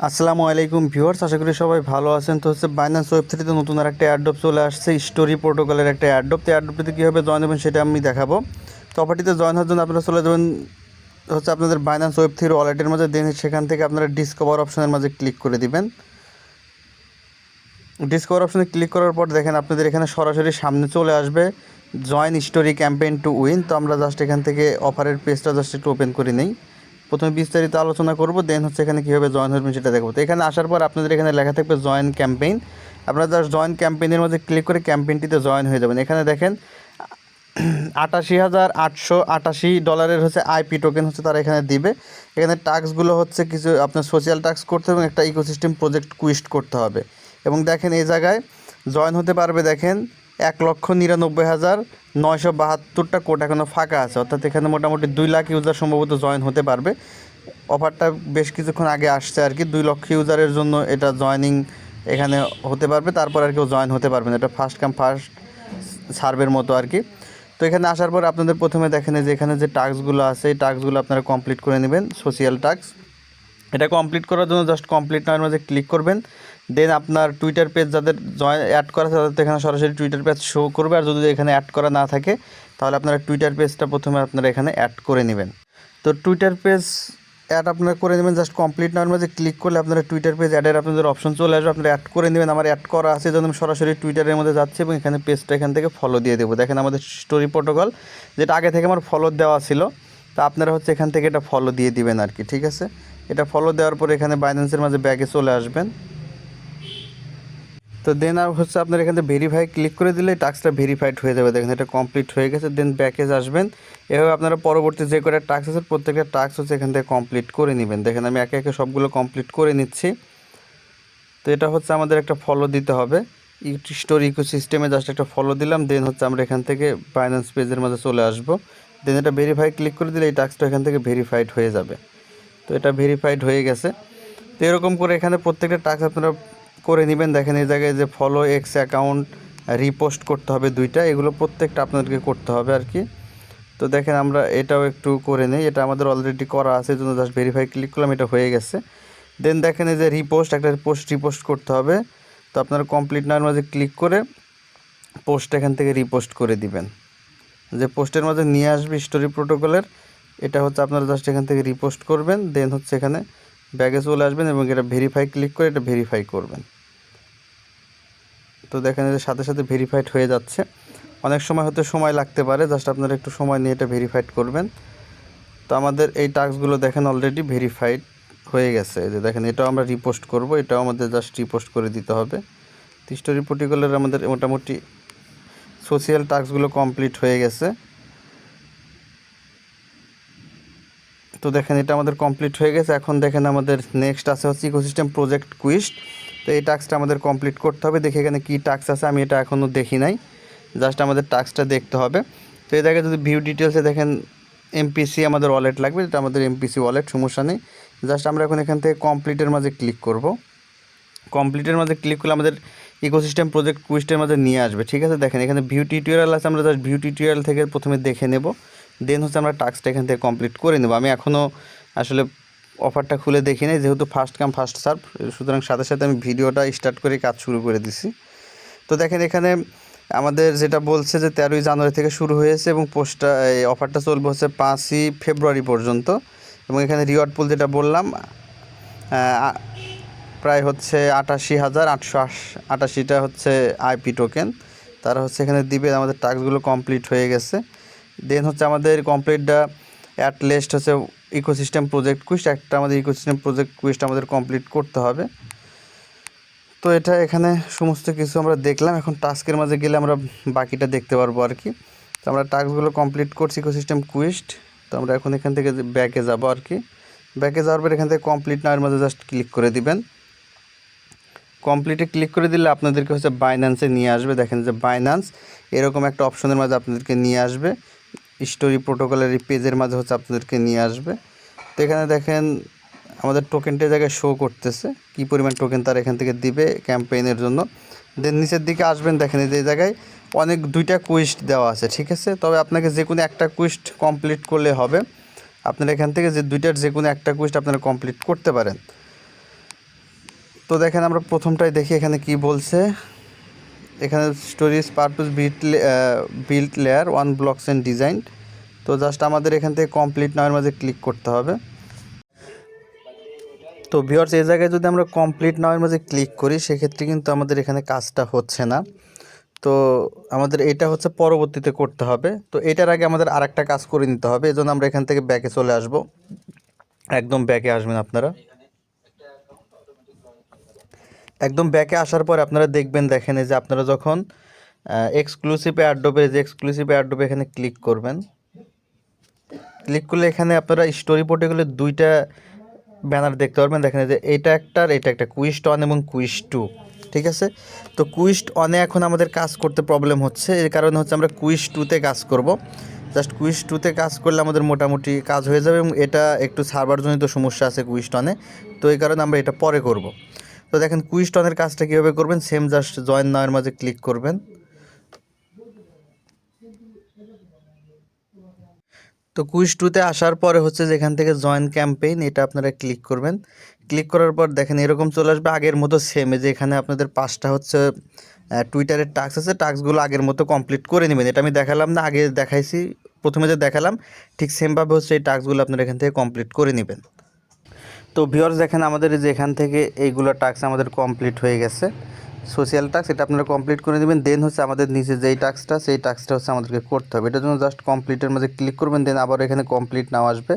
আসসালামু আলাইকুম ভিউয়ার্স, আশা করি সবাই ভালো আছেন। তো হচ্ছে বাইন্যান্স ওয়েব3 তে নতুন আর একটা অ্যাড্রপ চলে আসছে, স্টোরি প্রোটোকলের একটা অ্যাড্রপ। তো অ্যাড্রপটিতে কীভাবে জয়েন হবেন সেটা আমি দেখাবো। তো অপারটিতে জয়েন হওয়ার জন্য আপনারা চলে যাবেন হচ্ছে আপনাদের বাইন্যান্স ওয়েব3 ওয়ালেটের মাঝে, দেন সেখান থেকে আপনারা ডিসকভার অপশনের মাঝে ক্লিক করে দিবেন। ডিসকভার অপশনে ক্লিক করার পর দেখেন আপনাদের এখানে সরাসরি সামনে চলে আসবে join story campaign to win. তো আমরা জাস্ট এখান থেকে অফারের পেজটা জাস্ট একটু ওপেন করে নিই। প্রথমে বিস্তারিত আলোচনা করব, দেন হচ্ছে এখানে কীভাবে জয়েন হবেন সেটা দেখবো। তো এখানে আসার পর আপনাদের এখানে লেখা থাকবে জয়েন ক্যাম্পেইন। আপনারা জাস্ট জয়েন ক্যাম্পেইনের মধ্যে ক্লিক করে ক্যাম্পেইনটিতে জয়েন হয়ে যাবেন। এখানে দেখেন $88,888 হচ্ছে আইপি টোকেন হচ্ছে তারা এখানে দিবে। এখানে টাস্কগুলো হচ্ছে কিছু আপনার সোশ্যাল টাস্ক করতে হবে এবং একটা ইকোসিস্টেম প্রজেক্ট কুইস্ট করতে হবে। এবং দেখেন এই জায়গায় জয়েন হতে পারবে দেখেন 1,99,972টা কোড এখনও ফাঁকা আছে, অর্থাৎ এখানে মোটামুটি 2 লাখ ইউজার সম্ভবত জয়েন হতে পারবে। অফারটা বেশ কিছুক্ষণ আগে আসছে আর কি, 2 লক্ষ ইউজারের জন্য এটা জয়েনিং এখানে হতে পারবে, তারপর আর কেউ জয়েন হতে পারবে না। এটা ফার্স্ট কাম ফার্স্ট সার্ভের মতো আর কি। তো এখানে আসার পর আপনাদের প্রথমে দেখেন যে এখানে যে টাস্কগুলো আছে এই টাস্কগুলো আপনারা কমপ্লিট করে নেবেন, সোশ্যাল টাস্ক। এটা কমপ্লিট করার জন্য জাস্ট কমপ্লিট নামের মধ্যে ক্লিক করবেন। দেন আপনার টুইটার পেজ যাদের অ্যাড করা আছে তাদের এখানে সরাসরি টুইটার পেজ শো করবে, আর যদি এখানে অ্যাড করা না থাকে তাহলে আপনারা টুইটার পেজটা প্রথমে আপনারা এখানে অ্যাড করে নেবেন। তো টুইটার পেজ অ্যাড আপনারা করে নেবেন, জাস্ট কমপ্লিট নামের মধ্যে ক্লিক করলে আপনারা টুইটার পেজ অ্যাডের আপনাদের অপশন চলে আসবে, আপনারা অ্যাড করে নেবেন। আমার অ্যাড করা আছে যখন আমি সরাসরি টুইটারের মধ্যে যাচ্ছি এবং এখানে পেজটা এখান থেকে ফলো দিয়ে দেবো। দেখেন আমাদের স্টোরি প্রোটোকল যেটা আগে থেকে আমার ফলো দেওয়া ছিল, তা আপনারা হচ্ছে এখান থেকে এটা ফলো দিয়ে দিবেন আর কি, ঠিক আছে। এটা ফলো দেওয়ার পরে এখানে বাইন্যান্সের মাঝে ব্যাগে চলে আসবেন। তো দেন আর হচ্ছে আপনার এখানে ভেরিফাই ক্লিক করে দিলে টাস্কটা ভেরিফাইড হয়ে যাবে। দেখেন এটা কমপ্লিট হয়ে গেছে। দেন ব্যাকেজ আসবেন। এভাবে আপনারা পরবর্তী যে কটা টাস্ক আছে প্রত্যেকটা টাস্ক হচ্ছে এখান থেকে কমপ্লিট করে নেবেন। দেখেন আমি একে একে সবগুলো কমপ্লিট করে নিচ্ছি। তো এটা হচ্ছে আমাদের একটা ফলো দিতে হবে, স্টোরি ইকোসিস্টেমে জাস্ট একটা ফলো দিলাম। দেন হচ্ছে আমরা এখান থেকে বাইন্যান্স পেজের মাঝে চলে আসবো। দেন এটা ভেরিফাই ক্লিক করে দিলে এই টাস্কটা এখান থেকে ভেরিফাইড হয়ে যাবে। তো এটা ভেরিফাইড হয়ে গেছে। তো এরকম করে এখানে প্রত্যেকটা টাস্ক আপনারা করে নেবেন। দেখেন এই জায়গায় যে ফলো এক্স অ্যাকাউন্ট রিপোস্ট করতে হবে দুইটা, এগুলো প্রত্যেকটা আপনাদেরকে করতে হবে আর কি। তো দেখেন আমরা এটাও একটু করে নিই, এটা আমাদের অলরেডি করা আছে, এই জন্য জাস্ট ভেরিফাই ক্লিক করলাম, এটা হয়ে গেছে। দেন দেখেন এই যে রিপোস্ট, একটা পোস্ট রিপোস্ট করতে হবে। তো আপনারা কমপ্লিট নাওয়ার মাঝে ক্লিক করে পোস্ট এখান থেকে রিপোস্ট করে দিবেন। যে পোস্টের মাঝে নিয়ে আসবে স্টোরি প্রোটোকলের, এটা হচ্ছে আপনারা জাস্ট এখান থেকে রিপোস্ট করবেন। দেন হচ্ছে এখানে ব্যাগে চলে আসবেন এবং এটা ভেরিফাই ক্লিক করে এটা ভেরিফাই করবেন। তো দেখেন যে সাথে সাথে ভেরিফাইড হয়ে যাচ্ছে। অনেক সময় হতে সময় লাগতে পারে, জাস্ট আপনারা একটু সময় নিয়ে এটা ভেরিফাইড করবেন। তো আমাদের এই টাস্কগুলো দেখেন অলরেডি ভেরিফাইড হয়ে গেছে। যে দেখেন এটাও আমরা রিপোস্ট করব, এটাও আমাদের জাস্ট রিপোস্ট করে দিতে হবে। তো স্টোরি প্রোটোকলের আমাদের মোটামুটি সোশ্যাল টাস্কগুলো কমপ্লিট হয়ে গেছে। তো দেখেন এটা আমাদের কমপ্লিট হয়ে গেছে। এখন দেখেন আমাদের নেক্সট আছে হচ্ছে ইকোসিস্টেম প্রজেক্ট কুইস্ট। তো এই টাস্কটা আমাদের কমপ্লিট করতে হবে। দেখে এখানে কী টাস্ক আছে আমি এটা এখনও দেখি নাই, জাস্ট আমাদের টাস্কটা দেখতে হবে। তো এই জায়গায় যদি ভিউ ডিটেলসে দেখেন এমপিসি আমাদের ওয়ালেট লাগবে, এটা আমাদের এমপিসি ওয়ালেট, সমস্যা নেই। জাস্ট আমরা এখন এখান থেকে কমপ্লিটের মাঝে ক্লিক করব। কমপ্লিটের মাঝে ক্লিক করলে আমাদের ইকোসিস্টেম প্রজেক্ট কুইস্টের মাঝে নিয়ে আসবে, ঠিক আছে। দেখেন এখানে ভিউ টিউটোরিয়াল আছে, আমরা জাস্ট ভিউ টিউটোরিয়াল থেকে প্রথমে দেখে নেব। দেন হচ্ছে আমরা টাস্কটা এখান থেকে কমপ্লিট করে নেব। আমি এখনও আসলে অফারটা খুলে দেখি নাই, যেহেতু ফার্স্ট কাম ফার্স্ট সার্ভ, সুতরাং সাথে সাথে আমি ভিডিওটা স্টার্ট করে কাজ শুরু করে দিছি। তো দেখেন এখানে আমাদের যেটা বলছে যে 13ই জানুয়ারি থেকে শুরু হয়েছে এবং পোস্টটা এই অফারটা চলবে হচ্ছে 5ই ফেব্রুয়ারি পর্যন্ত। এবং এখানে রিওয়ার্ড পুল যেটা বললাম প্রায় হচ্ছে 88,888টা হচ্ছে আইপি টোকেন তারা হচ্ছে এখানে দিবে। আমাদের টাস্কগুলো কমপ্লিট হয়ে গেছে। দেন হচ্ছে আমাদের কমপ্লিটটা অ্যাট লিস্ট হচ্ছে ইকোসিস্টেম প্রজেক্ট কুইস্ট, একটা আমাদের ইকোসিস্টেম প্রজেক্ট কুইস্ট আমাদের কমপ্লিট করতে হবে। তো এটা এখানে সমস্ত কিছু আমরা দেখলাম। এখন টাস্কের মাঝে গেলে আমরা বাকিটা দেখতে পারবো আর কি। তো আমরা টাস্কগুলো কমপ্লিট করছি ইকোসিস্টেম কুইস্ট। তো আমরা এখন এখান থেকে ব্যাকে যাব আর কি। ব্যাকে যাওয়ার পর এখান থেকে কমপ্লিট নাওয়ার মাঝে জাস্ট ক্লিক করে দিবেন। কমপ্লিটে ক্লিক করে দিলে আপনাদেরকে হচ্ছে বাইন্যান্সে নিয়ে আসবে। দেখেন যে বাইন্যান্স এরকম একটা অপশনের মাঝে আপনাদেরকে নিয়ে আসবে, স্টোরি প্রোটোকলের এই পেজের মাঝে হচ্ছে আপনাদেরকে নিয়ে আসবে। তো এখানে দেখেন আমাদের টোকেনটা জায়গায় শো করতেছে কী পরিমাণ টোকেন তারা এখান থেকে দিবে ক্যাম্পেইনের জন্য। দেন নিচের দিকে আসবেন, দেখেন এই জায়গায় অনেক 2টা কুইস্ট দেওয়া আছে, ঠিক আছে। তবে আপনাকে যে কোনো একটা কুইস্ট কমপ্লিট করলে হবে। আপনারা এখান থেকে যে 2টার যে কোনো একটা কুইস্ট আপনারা কমপ্লিট করতে পারেন। তো দেখেন আমরা প্রথমটাই দেখি এখানে কি বলছে। এখানে storage purpose build layer 1 blocks and design. তো জাস্ট আমাদের এখান থেকে কমপ্লিট নাওয়ের মাঝে ক্লিক করতে হবে। তো ভিউয়ার্স, এই জায়গায় যদি আমরা কমপ্লিট নাওয়ের মাঝে ক্লিক করি সেক্ষেত্রে কিন্তু আমাদের এখানে কাজটা হচ্ছে না। তো আমাদের এটা হচ্ছে পরবর্তীতে করতে হবে। তো এটার আগে আমাদের আরেকটা কাজ করে নিতে হবে। এজন্য আমরা এখান থেকে ব্যাকে চলে আসব। একদম ব্যাকে আসবেন আপনারা। একদম ব্যাকে আসার পর আপনারা দেখবেন, দেখেন এই যে আপনারা যখন এক্সক্লুসিভ অ্যাডোবে, যে এক্সক্লুসিভ অ্যাডোবে এখানে ক্লিক করবেন, ক্লিক করলে এখানে আপনারা স্টোরি পোর্টে গেলে দুইটা ব্যানার দেখতে পারবেন। দেখেন যে এটা একটা আর এটা একটা, কুইস্ট অন এবং কুইস্ট টু। ঠিক আছে, তো কুইস্ট অনে এখন আমাদের কাজ করতে প্রবলেম হচ্ছে, এর কারণে হচ্ছে আমরা কুইস্ট টুতে কাজ করব। জাস্ট কুইস্ট টুতে কাজ করলে আমাদের মোটামুটি কাজ হয়ে যাবে, এবং এটা একটু সার্ভারজনিত সমস্যা আছে কুইস্ট অনে, তো এই কারণে আমরা এটা পরে করব। তো দেখেন কুইস্ট অনের কাজটা কীভাবে করবেন, সেম জাস্ট জয়েন নাওয়ের মাঝে ক্লিক করবেন। তো কুইজ টুতে আসার পরে হচ্ছে যেখান থেকে জয়েন ক্যাম্পেইন, এটা আপনারা ক্লিক করবেন। ক্লিক করার পর দেখেন এরকম চলে আসবে আগের মতো সেম, যে এখানে আপনাদের 5টা হচ্ছে টুইটারের টাস্ক আছে, টাস্কগুলো আগের মতো কমপ্লিট করে নেবেন। এটা আমি দেখালাম না, আগে দেখাইছি, প্রথমে যে দেখালাম ঠিক সেমভাবে হচ্ছে এই টাস্কগুলো আপনারা এখান থেকে কমপ্লিট করে নেবেন। তো ভিউয়ার্স দেখেন আমাদের যে এখান থেকে এইগুলো টাস্ক আমাদের কমপ্লিট হয়ে গেছে। সোশ্যাল টাস্ক এটা আপনারা কমপ্লিট করে নেবেন। দেন হচ্ছে আমাদের নিচে যেই টাস্কটা, সেই টাস্কটা হচ্ছে আমাদেরকে করতে হবে। এটার জন্য জাস্ট কমপ্লিটের মাঝে ক্লিক করবেন, দেন আবার এখানে কমপ্লিট নাও আসবে,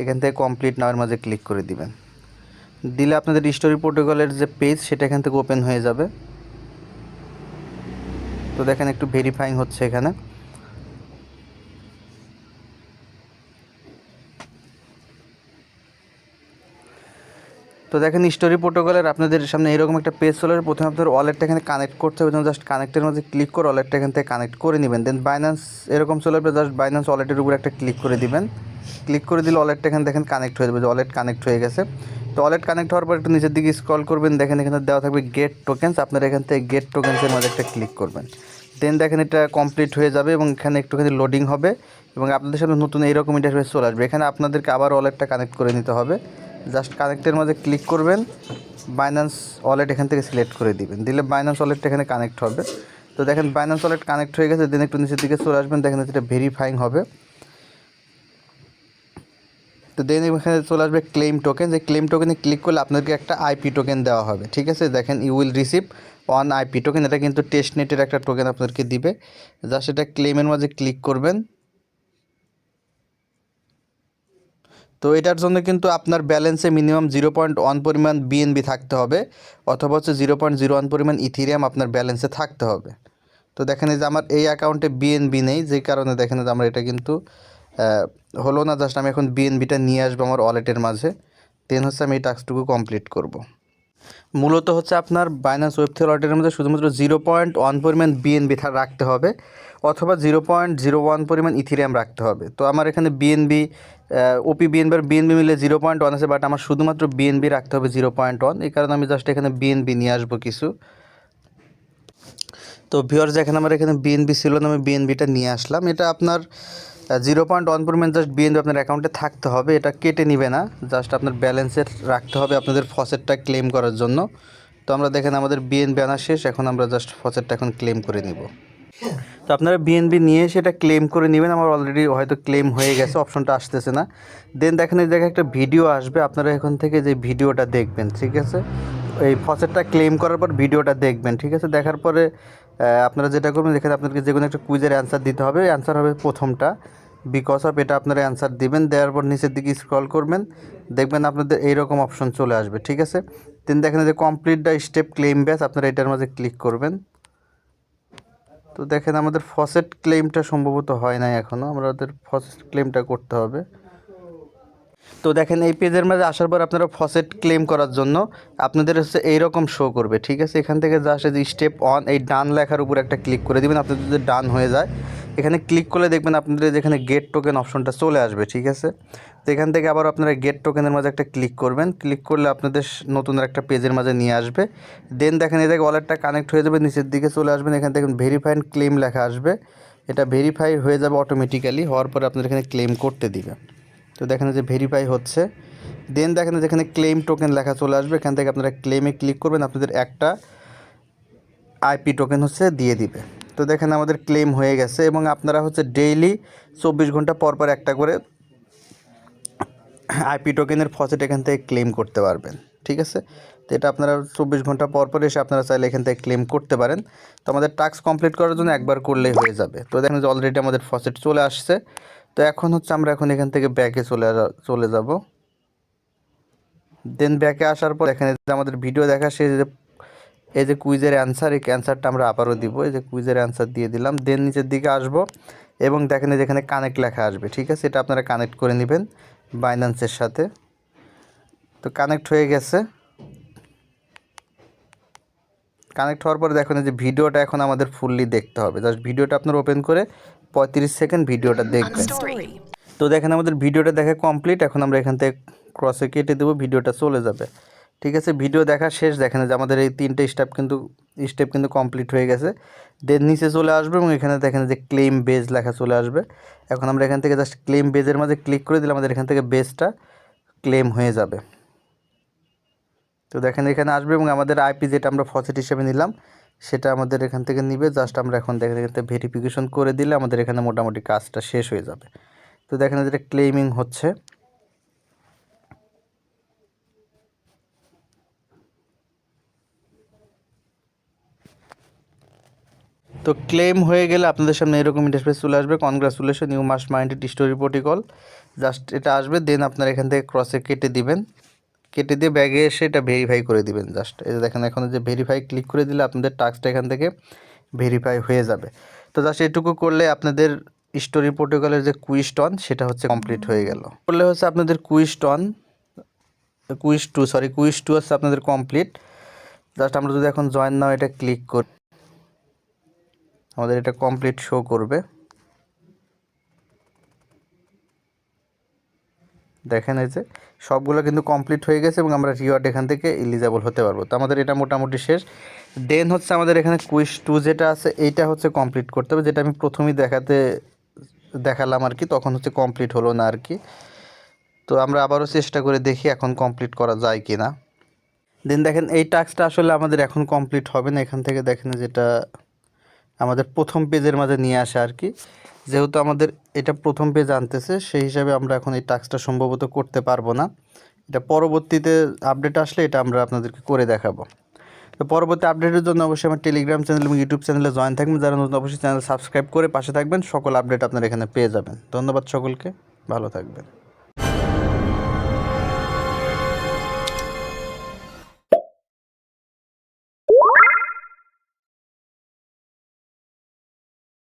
এখান থেকে কমপ্লিট নাওয়ের মাঝে ক্লিক করে দিবেন। দিলে আপনাদের স্টোরি প্রোটোকলের যে পেজ সেটা এখান থেকে ওপেন হয়ে যাবে। তো দেখেন একটু ভেরিফাইং হচ্ছে এখানে। তো দেখেন স্টোরি প্রোটোকলের আপনাদের সামনে এরকম একটা পেজ চলে আসবে। প্রথমে আপনাদের ওয়ালেটটা এখানে কানেক্ট করতে হবে, জাস্ট কানেক্টের মধ্যে ক্লিক করে ওয়ালেটটা এখান থেকে কানেক্ট করে নেবেন। দেন বাইন্যান্স এরকম চলে আসবে, জাস্ট বাইন্যান্স ওয়ালেটের উপর একটা ক্লিক করে দিবেন। ক্লিক করে দিলে ওয়ালেটটা এখানে দেখেন কানেক্ট হয়ে যাবে, যে ওয়ালেট কানেক্ট হয়ে গেছে। তো ওয়ালেট কানেক্ট হওয়ার পর একটু নিচের দিকে স্ক্রল করবেন, দেখেন এখানে দেওয়া থাকবে গেট টোকেন্স। আপনারা এখান থেকে গেট টোকেন্সের মধ্যে একটা ক্লিক করবেন। দেন দেখেন এটা কমপ্লিট হয়ে যাবে এবং এখানে একটুখানি লোডিং হবে এবং আপনাদের সামনে নতুন এইরকম ইন্টারফেস চলে আসবে। এখানে আপনাদেরকে আবার ওয়ালেটটা কানেক্ট করে নিতে হবে। জাস্ট কানেক্টের মধ্যে ক্লিক করবেন, বাইন্যান্স ওয়ালেট এখান থেকে সিলেক্ট করে দিবেন, দিলে বাইন্যান্স ওয়ালেটটা এখানে কানেক্ট হবে। তো দেখেন বাইন্যান্স ওয়ালেট কানেক্ট হয়ে গেছে। দেন একটু নিচের দিকে চলে আসবেন, দেখেন এটা ভেরিফাইং হবে। তো দেন এখানে চলে আসবে ক্লেম টোকেন, যে ক্লেম টোকেনে ক্লিক করলে আপনাদেরকে একটা আইপি টোকেন দেওয়া হবে। ঠিক আছে, দেখেন you will receive 1 IP token, এটা কিন্তু টেস্ট নেটের একটা টোকেন আপনাদেরকে দিবে। জাস্ট এটা ক্লেমের মাঝে ক্লিক করবেন। তো এটার জন্য কিন্তু আপনার ব্যালেন্সে মিনিমাম 0.1 পরিমাণ বিএনবি থাকতে হবে, অথবা হচ্ছে 0.01 পরিমাণ ইথিরিয়াম আপনার ব্যালেন্সে থাকতে হবে। তো দেখেন এই যে আমার এই অ্যাকাউন্টে বিএনবি নেই, যে কারণে দেখেন যে আমরা এটা কিন্তু হলো না। জাস্ট আমি এখন বিএনবিটা নিয়ে আসবো আমার ওয়ালেটের মাঝে, দেন হচ্ছে আমি এই টাস্কটুকু কমপ্লিট করব। মূলত হচ্ছে আপনার বাইন্যান্স ওয়েব3 ওয়ালেটের মধ্যে শুধুমাত্র 0.1 পরিমাণ বিএনবি রাখতে হবে, অথবা 0.01 পরিমাণ ইথিরিয়াম রাখতে হবে। তো আমার এখানে বিএনবি ওপি বিএনবি আর বিএনবি মিলে 0.1 আছে, বাট আমার শুধুমাত্র বিএনবি রাখতে হবে 0.1। এই কারণে আমি জাস্ট এখানে বিএনবি নিয়ে আসবো কিছু। তো ভিউয়ার্স এখানে আমার এখানে বিএনবি ছিল না, আমি বিএনবিটা নিয়ে আসলাম। এটা আপনার 0.1 পরিমাণ জাস্ট বিএনবি আপনার অ্যাকাউন্টে থাকতে হবে, এটা কেটে নিবে না, জাস্ট আপনার ব্যালেন্সের রাখতে হবে আপনাদের ফসেটটা ক্লেম করার জন্য। তো আমরা দেখেন আমাদের বিএনবি আনা শেষ, এখন আমরা জাস্ট ফসেটটা এখন ক্লেম করে নিব। তো আপনারা বিএনবি নিয়ে সেটা ক্লেম করে নেবেন। আমার অলরেডি হয়তো ক্লেম হয়ে গেছে, অপশনটা আসতেছে না। দেন দেখেন এই জায়গায় একটা ভিডিও আসবে, আপনারা এখান থেকে যে ভিডিওটা দেখবেন, ঠিক আছে, এই ফসেটটা ক্লেম করার পর ভিডিওটা দেখবেন। ঠিক আছে, দেখার পরে আপনারা যেটা করবেন, এখানে আপনাদেরকে যে কোনো একটা কুইজের অ্যান্সার দিতে হবে। অ্যান্সার হবে প্রথমটা, বিকজ অফ, এটা আপনারা অ্যান্সার দিবেন। দেওয়ার পর নিচের দিকে স্ক্রল করবেন, দেখবেন আপনাদের এইরকম অপশন চলে আসবে। ঠিক আছে, দেন দেখেন যে complete the step claim batch, আপনারা এটার মাঝে ক্লিক করবেন। তো দেখেন আমাদের ফসেট ক্লেমটা সম্ভবত হয় নাই এখনও, আমাদের ফসেট ক্লেমটা করতে হবে। তো দেখেন এই পেজের মাঝে আসার পর আপনারা ফসেট ক্লেম করার জন্য আপনাদের হচ্ছে এইরকম শো করবে। ঠিক আছে, এখান থেকে জাস্ট এই স্টেপ অন, এই ডান লেখার উপর একটা ক্লিক করে দেবেন। আপনাদের যদি ডান হয়ে যায়, এখানে ক্লিক করলে দেখবেন আপনাদের যেখানে গেট টোকেন অপশনটা চলে আসবে। ঠিক আছে, তো এখান থেকে আবার আপনারা গেট টোকেনের মাঝে একটা ক্লিক করবেন। ক্লিক করলে আপনাদের নতুন একটা পেজের মাঝে নিয়ে আসবে। দেন দেখেন এই জায়গায় ওয়ালেটটা কানেক্ট হয়ে যাবে, নিচের দিকে চলে আসবেন, এখান থেকে ভেরিফাইড ক্লেম লেখা আসবে, এটা ভেরিফাই হয়ে যাবে অটোমেটিক্যালি। হওয়ার পরে আপনাদের এখানে ক্লেম করতে দিবে। তো দেখেন যে ভেরিফাই হচ্ছে, দেন দেখেন যেখানে ক্লেম টোকেন লেখা চলে আসবে, এখান থেকে আপনারা ক্লেমে ক্লিক করবেন, আপনাদের একটা আইপি টোকেন হচ্ছে দিয়ে দিবে। তো দেখেন আমাদের ক্লেম হয়ে গেছে এবং আপনারা হচ্ছে ডেইলি 24 ঘন্টা পর পর একটা করে আইপি টোকেনের ফসেট এখান থেকে ক্লেম করতে পারবেন। ঠিক আছে, তো এটা আপনারা 24 ঘন্টা পর পর এসে আপনারা চাইলে এখান থেকে ক্লেম করতে পারেন। তো আমাদের টাস্ক কমপ্লিট করার জন্য একবার করলেই হয়ে যাবে। তো দেখেন যে অলরেডি আমাদের ফসেট চলে আসছে। তো এখন হচ্ছে আমরা এখান থেকে ব্যাকে চলে যাব। দেন ব্যাকে আসার পর এখানে যে আমাদের ভিডিও দেখা শেষ, এই যে কুইজের অ্যান্সার, এই অ্যান্সারটা আমরা আবারও দিব। এই যে কুইজের অ্যান্সার দিয়ে দিলাম। দেন নিচের দিকে আসবো এবং দেখেন যেখানে কানেক্ট লেখা আসবে। ঠিক আছে, এটা আপনারা কানেক্ট করে নেবেন বাইন্যান্সের সাথে। তো কানেক্ট হয়ে গেছে। কানেক্ট হওয়ার পরে দেখুন যে ভিডিওটা এখন আমাদের ফুললি দেখতে হবে। জাস্ট ভিডিওটা আপনারা ওপেন করে 35 সেকেন্ড ভিডিওটা দেখবেন। তো দেখেন আমাদের ভিডিওটা দেখা কমপ্লিট। এখন আমরা এখান থেকে ক্রসে কেটে দেবো, ভিডিওটা চলে যাবে। ঠিক আছে, ভিডিও দেখা শেষ। দেখেন যে আমাদের এই 3টে স্টেপ কিন্তু কমপ্লিট হয়ে গেছে। দেন নিচে চলে আসবে এবং এখানে দেখেন যে ক্লেম বেজ লেখা চলে আসবে। এখন আমরা এখান থেকে জাস্ট ক্লেম বেজের মাঝে ক্লিক করে দিলে আমাদের এখান থেকে বেজটা ক্লেম হয়ে যাবে। তো দেখেন এখানে আসবে এবং আমাদের আইপি যেটা আমরা ফসেট হিসেবে নিলাম সেটা আমাদের এখান থেকে নিবে। জাস্ট আমরা এখন দেখেন এখান থেকে ভেরিফিকেশন করে দিলে আমাদের এখানে মোটামুটি কাজটা শেষ হয়ে যাবে। তো দেখেন যেটা ক্লেমিং হচ্ছে। তো ক্লেম হয়ে গেলে আপনাদের সামনে এরকম ইন্টারফেস চলে আসবে, congratulation you must minded Story Protocol. Just এটা আসবে। দেন আপনারা এখান থেকে ক্রসে কেটে দিবেন, কেটে দিয়ে ব্যাগে এসে এটা ভেরিফাই করে দিবেন। জাস্ট এই যে দেখেন এখন যে ভেরিফাই ক্লিক করে দিলে আপনাদের টাস্কটা এখান থেকে ভেরিফাই হয়ে যাবে। তো জাস্ট এটুকু করলে আপনাদের স্টোরি প্রোটোকলের যে কুইজ টন সেটা হচ্ছে কমপ্লিট হয়ে গেল। করলে হচ্ছে আপনাদের কুইজ টু হচ্ছে আপনাদের কমপ্লিট। জাস্ট আমরা যদি এখন জয়েন নাও এটা ক্লিক করি, আমাদের এটা কমপ্লিট শো করবে। দেখেন এই যে সবগুলো কিন্তু কমপ্লিট হয়ে গেছে এবং আমরা রিওয়ার্ড এখান থেকে এলিজিবল হতে পারবো। তো আমাদের এটা মোটামুটি শেষ। দেন হচ্ছে আমাদের এখানে কুইজ 2 যেটা আছে এইটা হচ্ছে কমপ্লিট করতে হবে, যেটা আমি প্রথমেই দেখালাম আর কি, তখন হচ্ছে কমপ্লিট হলো না আর কি। তো আমরা আবারও চেষ্টা করে দেখি এখন কমপ্লিট করা যায় কি না। দেন দেখেন এই টাস্কটা আসলে আমাদের এখন কমপ্লিট হবে না। এখান থেকে দেখেন যেটা আমাদের প্রথম পেজের মাঝে নিয়ে আসে আর কি। যেহেতু আমাদের এটা প্রথম পেজ আনতেছে সেই হিসাবে আমরা এখন এই টাস্কটা সম্ভবত করতে পারবো না। এটা পরবর্তীতে আপডেট আসলে এটা আমরা আপনাদেরকে করে দেখাবো। তো পরবর্তী আপডেটের জন্য অবশ্যই আমার টেলিগ্রাম চ্যানেল এবং ইউটিউব চ্যানেলে জয়েন থাকবেন। যারা নতুন অবশ্যই চ্যানেল সাবস্ক্রাইব করে পাশে থাকবেন। সকল আপডেট আপনারা এখানে পেয়ে যাবেন। ধন্যবাদ সকলকে, ভালো থাকবেন।